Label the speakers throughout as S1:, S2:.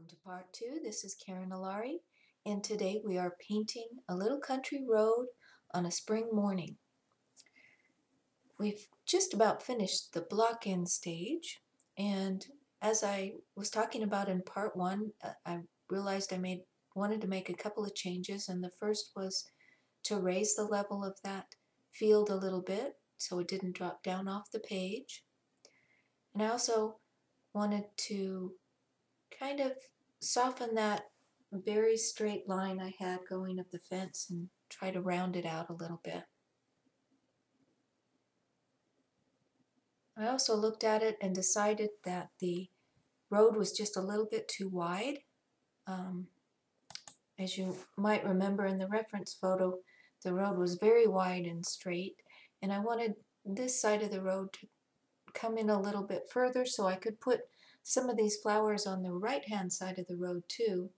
S1: Welcome to part 2. This is Karen Alari, and today we are painting a little country road on a spring morning. We've just about finished the block-in stage, and as I was talking about in part 1, I realized I wanted to make a couple of changes, and the first was to raise the level of that field a little bit so it didn't drop down off the page. And I also wanted to kind of soften that very straight line I had going up the fence and try to round it out a little bit. I also looked at it and decided that the road was just a little bit too wide. As you might remember in the reference photo, the road was very wide and straight, and I wanted this side of the road to come in a little bit further so I could put some of these flowers on the right hand side of the road too,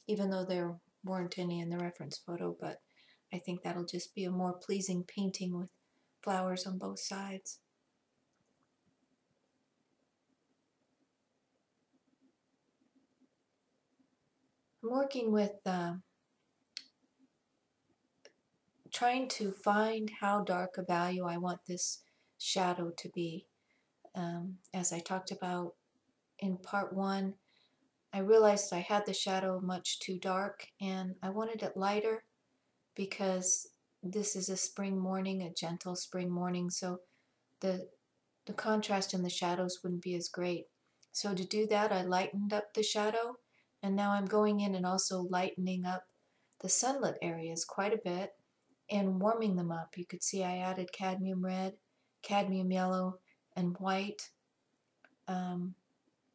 S1: even though there weren't any in the reference photo, but I think that'll just be a more pleasing painting with flowers on both sides. I'm working with trying to find how dark a value I want this shadow to be. As I talked about in part 1, I realized I had the shadow much too dark and I wanted it lighter because this is a spring morning, a gentle spring morning, so the contrast in the shadows wouldn't be as great. So to do that, I lightened up the shadow, and now I'm going in and also lightening up the sunlit areas quite a bit and warming them up. You could see I added cadmium red, cadmium yellow, and white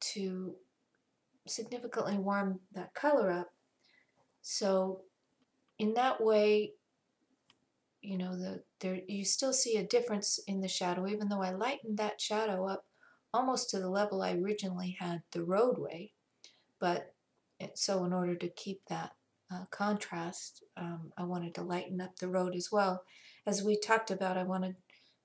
S1: to significantly warm that color up. So in that way, you know, you still see a difference in the shadow, even though I lightened that shadow up almost to the level I originally had the roadway. But so in order to keep that contrast, I wanted to lighten up the road as well. As we talked about, I want to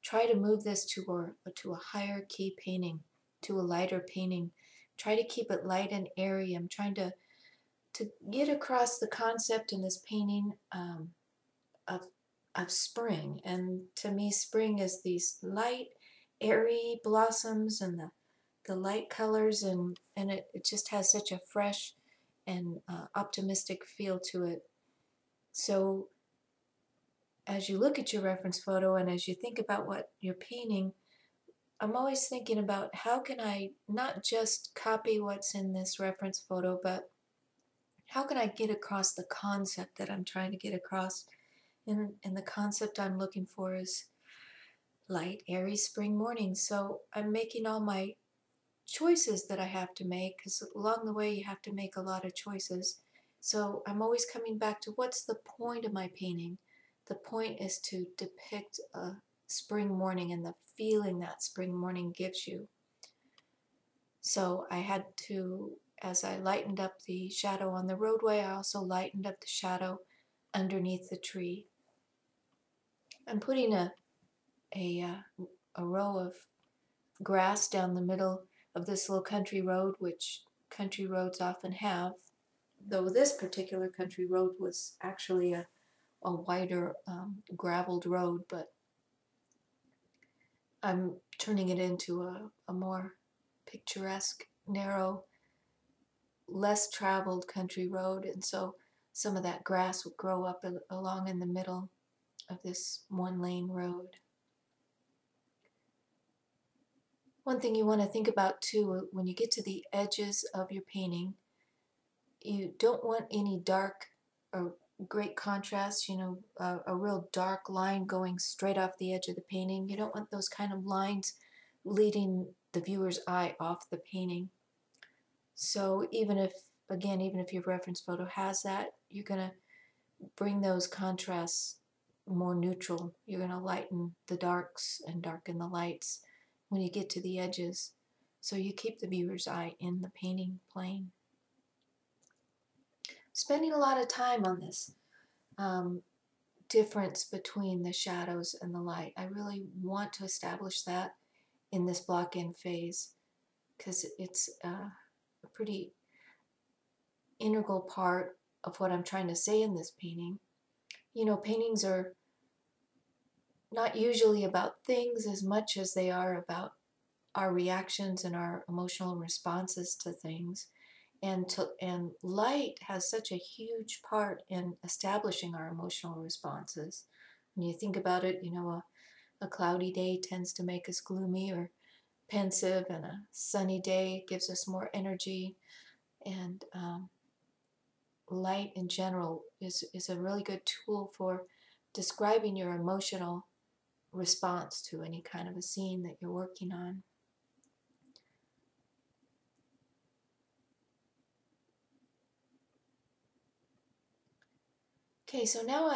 S1: try to move this to a higher key painting, to a lighter painting. Try to keep it light and airy. I'm trying to get across the concept in this painting of spring. And to me, spring is these light, airy blossoms and the light colors, and it just has such a fresh and optimistic feel to it. So as you look at your reference photo and as you think about what you're painting, I'm always thinking about how can I not just copy what's in this reference photo, but how can I get across the concept that I'm trying to get across? And the concept I'm looking for is light, airy spring morning. So I'm making all my choices that I have to make, because along the way you have to make a lot of choices. So I'm always coming back to what's the point of my painting? The point is to depict a spring morning and the feeling that spring morning gives you. So I had to, as I lightened up the shadow on the roadway, I also lightened up the shadow underneath the tree. I'm putting a row of grass down the middle of this little country road, which country roads often have, though this particular country road was actually a wider graveled road, but I'm turning it into a more picturesque, narrow, less traveled country road, and so some of that grass would grow up along in the middle of this one-lane road. One thing you want to think about too, when you get to the edges of your painting, you don't want any dark or great contrast, you know, a real dark line going straight off the edge of the painting. You don't want those kind of lines leading the viewer's eye off the painting. So even if your reference photo has that, you're going to bring those contrasts more neutral. You're going to lighten the darks and darken the lights when you get to the edges, so you keep the viewer's eye in the painting plane. Spending a lot of time on this difference between the shadows and the light. I really want to establish that in this block-in phase, because it's a pretty integral part of what I'm trying to say in this painting. You know, paintings are not usually about things as much as they are about our reactions and our emotional responses to things. And light has such a huge part in establishing our emotional responses. When you think about it, you know, a cloudy day tends to make us gloomy or pensive, and a sunny day gives us more energy. And light in general is a really good tool for describing your emotional response to any kind of a scene that you're working on. Okay, so now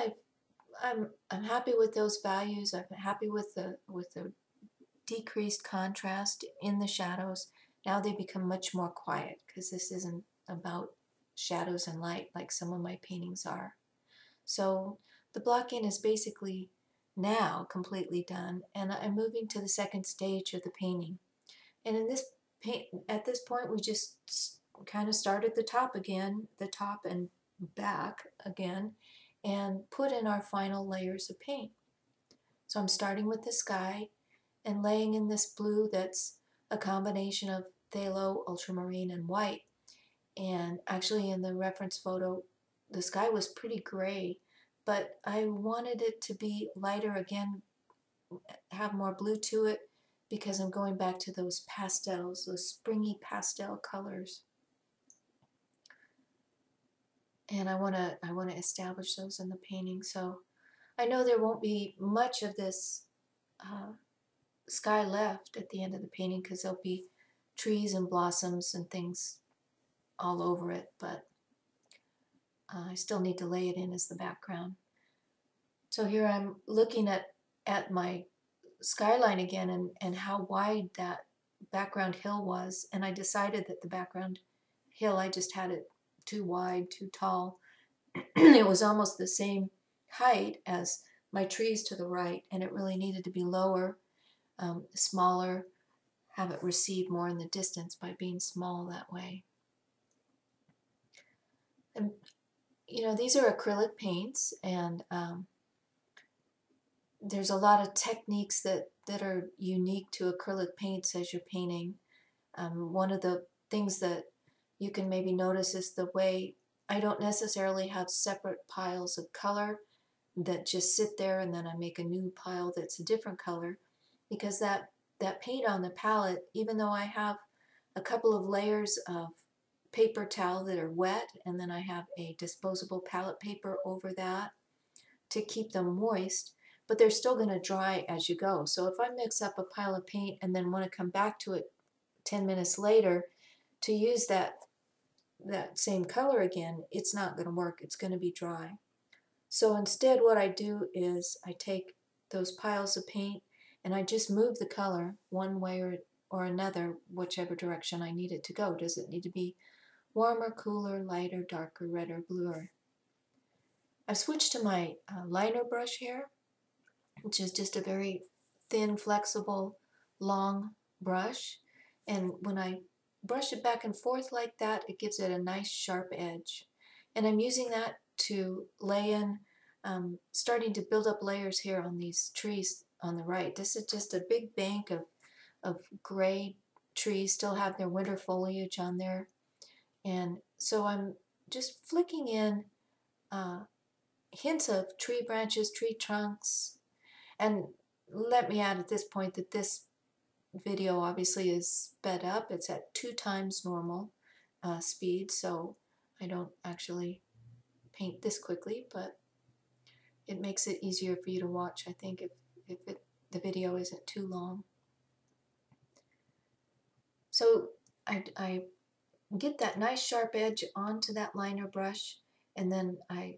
S1: I'm happy with those values. I'm happy with the decreased contrast in the shadows. Now they become much more quiet because this isn't about shadows and light like some of my paintings are. So the block-in is basically now completely done, and I'm moving to the second stage of the painting. And in this at this point, we just kind of start at the top again, the top and back again, and put in our final layers of paint. So I'm starting with the sky and laying in this blue that's a combination of phthalo, ultramarine, and white. And actually in the reference photo, the sky was pretty gray, but I wanted it to be lighter again, have more blue to it, because I'm going back to those pastels, those springy pastel colors. And I want to establish those in the painting. So I know there won't be much of this sky left at the end of the painting because there'll be trees and blossoms and things all over it, but I still need to lay it in as the background. So here I'm looking at my skyline again and how wide that background hill was, and I decided that the background hill, I just had it too wide, too tall. It was almost the same height as my trees to the right, and it really needed to be lower, smaller, have it recede more in the distance by being small that way. And you know, these are acrylic paints, and there's a lot of techniques that are unique to acrylic paints as you're painting. One of the things that you can maybe notice is the way I don't necessarily have separate piles of color that just sit there and then I make a new pile that's a different color, because that paint on the palette, even though I have a couple of layers of paper towel that are wet, and then I have a disposable palette paper over that to keep them moist, but they're still going to dry as you go. So if I mix up a pile of paint and then want to come back to it 10 minutes later to use that same color again, it's not going to work. It's going to be dry. So instead what I do is I take those piles of paint and I just move the color one way or another, whichever direction I need it to go. Does it need to be warmer, cooler, lighter, darker, redder, bluer? I've switched to my liner brush here, which is just a very thin, flexible, long brush. And when I brush it back and forth like that, it gives it a nice sharp edge. And I'm using that to lay in, starting to build up layers here on these trees on the right. This is just a big bank of gray trees, still have their winter foliage on there. And so I'm just flicking in hints of tree branches, tree trunks. And let me add at this point that this video obviously is sped up. It's at 2 times normal speed, so I don't actually paint this quickly, but it makes it easier for you to watch, I think, if the video isn't too long. So I get that nice sharp edge onto that liner brush, and then I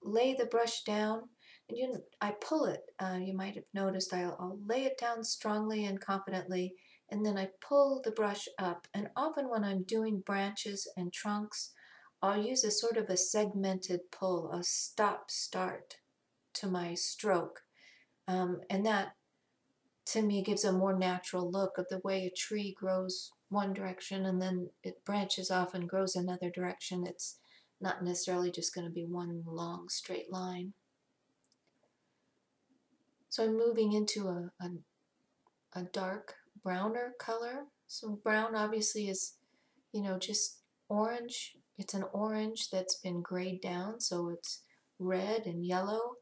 S1: lay the brush down, and I pull it. You might have noticed I'll lay it down strongly and confidently, and then I pull the brush up. And often when I'm doing branches and trunks, I'll use a sort of a segmented pull, a stop-start to my stroke. And that, to me, gives a more natural look of the way a tree grows one direction and then it branches off and grows another direction. It's not necessarily just going to be one long straight line. So I'm moving into a dark browner color. So brown obviously is, you know, just orange. It's an orange that's been grayed down, so it's red and yellow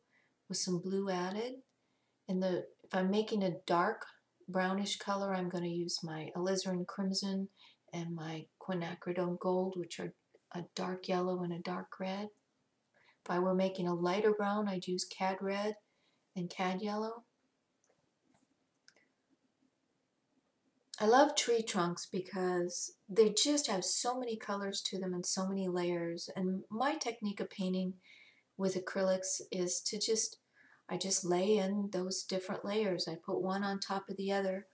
S1: with some blue added. And if I'm making a dark brownish color, I'm going to use my Alizarin Crimson and my Quinacridone Gold, which are a dark yellow and a dark red. If I were making a lighter brown, I'd use Cad Red and Cad Yellow. I love tree trunks because they just have so many colors to them and so many layers. And my technique of painting with acrylics is to I just lay in those different layers. I put one on top of the other,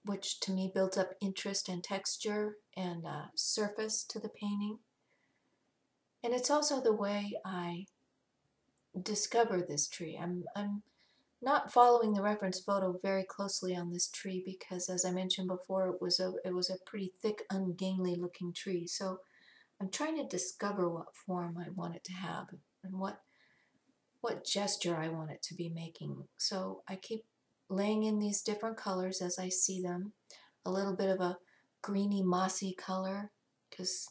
S1: which to me builds up interest and texture and surface to the painting. And it's also the way I discover this tree. I'm not following the reference photo very closely on this tree because, as I mentioned before, it was a pretty thick, ungainly looking tree. So I'm trying to discover what form I want it to have and what gesture I want it to be making. So I keep laying in these different colors as I see them. A little bit of a greeny, mossy color, because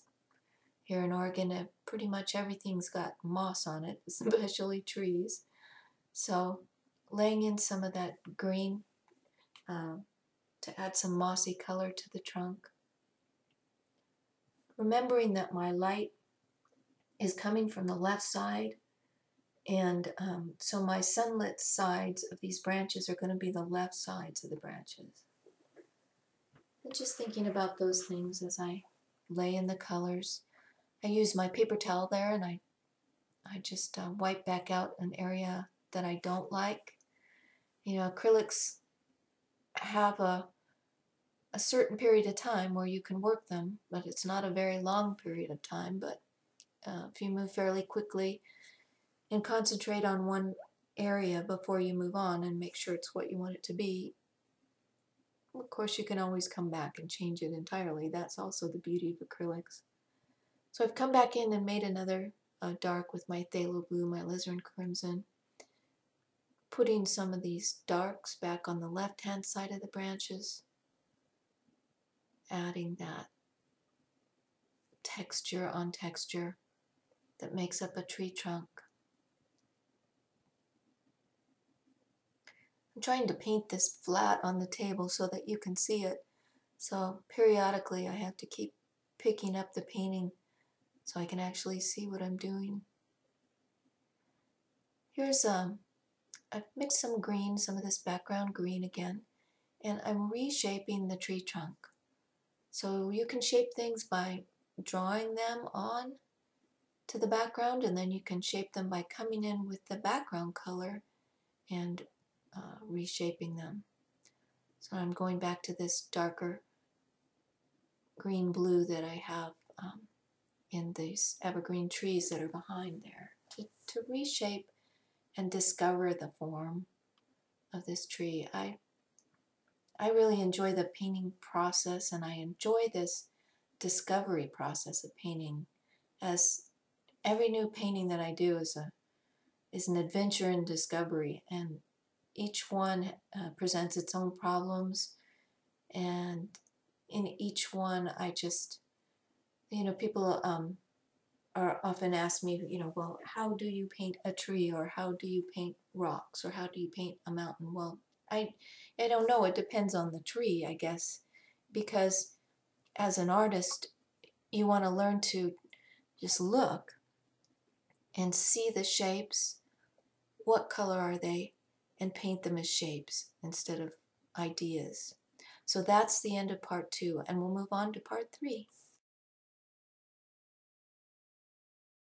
S1: here in Oregon, pretty much everything's got moss on it, especially trees. So laying in some of that green to add some mossy color to the trunk. Remembering that my light is coming from the left side, and so my sunlit sides of these branches are going to be the left sides of the branches. And just thinking about those things as I lay in the colors. I use my paper towel there, and I just wipe back out an area that I don't like. You know, acrylics have a certain period of time where you can work them, but it's not a very long period of time. But if you move fairly quickly and concentrate on one area before you move on and make sure it's what you want it to be, of course you can always come back and change it entirely. That's also the beauty of acrylics. So I've come back in and made another dark with my Pthalo Blue, my Alizarin Crimson, putting some of these darks back on the left-hand side of the branches, adding that texture on texture that makes up a tree trunk. I'm trying to paint this flat on the table so that you can see it. So periodically I have to keep picking up the painting so I can actually see what I'm doing. Here's I've mixed some green, some of this background green again, and I'm reshaping the tree trunk. So you can shape things by drawing them on to the background, and then you can shape them by coming in with the background color and reshaping them. So I'm going back to this darker green blue that I have in these evergreen trees that are behind there to reshape and discover the form of this tree. I really enjoy the painting process, and I enjoy this discovery process of painting, as every new painting that I do is an adventure in discovery, and each one presents its own problems, and in each one I just, you know, people are often ask me, you know, well, how do you paint a tree, or how do you paint rocks, or how do you paint a mountain? Well, I don't know. It depends on the tree, I guess, because as an artist, you want to learn to just look and see the shapes, what color are they, and paint them as shapes instead of ideas. So that's the end of part 2, and we'll move on to part 3.